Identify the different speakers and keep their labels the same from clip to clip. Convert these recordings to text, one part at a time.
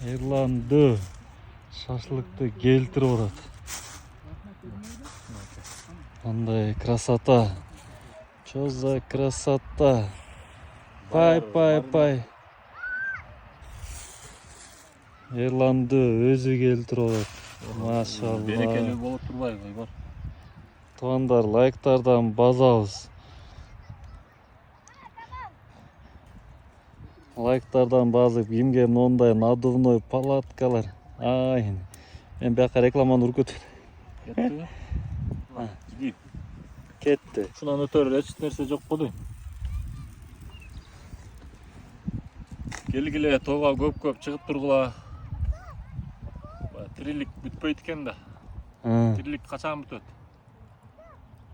Speaker 1: Ерланды шашлыкты келтирип атат. Андай красота. Чё за красота? Пай. Ерланды өзү келтирип атат. Машалла.
Speaker 2: Берекелүү болуп турбайбы, Айбар?
Speaker 1: Туугандар, лайктардан базабыз. Лайктардан базып, кимге мондай надувной палаткалар. Ай, мен бияка рекламаны уруп кетип.
Speaker 2: Кеттиби? Иди.
Speaker 1: Кетти.
Speaker 2: Ушунан өтөр эч нерсе жок го дейм. Келгиле тоого көп чыгып тургула. Тирилик бүтпөйт экен да. Тирилик качан бүтөт?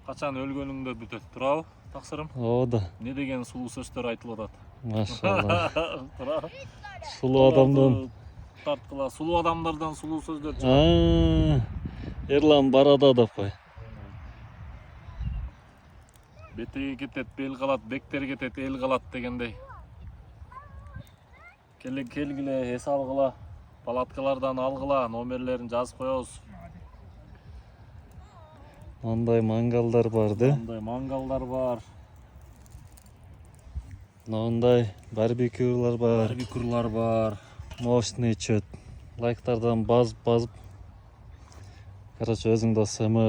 Speaker 2: Качан өлгөнүңдө бүтөт, туурабы, таксырым?
Speaker 1: Ооба.
Speaker 2: Не деген сулуу сөздөр айтылып атат.
Speaker 1: Машалла.
Speaker 2: Туурабы?
Speaker 1: Сулуу адамдан
Speaker 2: тарткыла, сулуу адамдардан сулуу сөздөр чыгат.
Speaker 1: Ерлан барада да кой.
Speaker 2: Бетеги кетет, бел калат, бектер кетет, эл калат дегендей. Келгиле, эс алгыла, палаткалардан алгыла, номерлерин жазып коебуз.
Speaker 1: Мындай мангалдар бар, да?
Speaker 2: Мындай мангалдар бар.
Speaker 1: Мындай барбекюлар бар.
Speaker 2: Барбекюлар бар.
Speaker 1: Мощный чөт. Лайктардан базып. Короче, өзүң да сымы.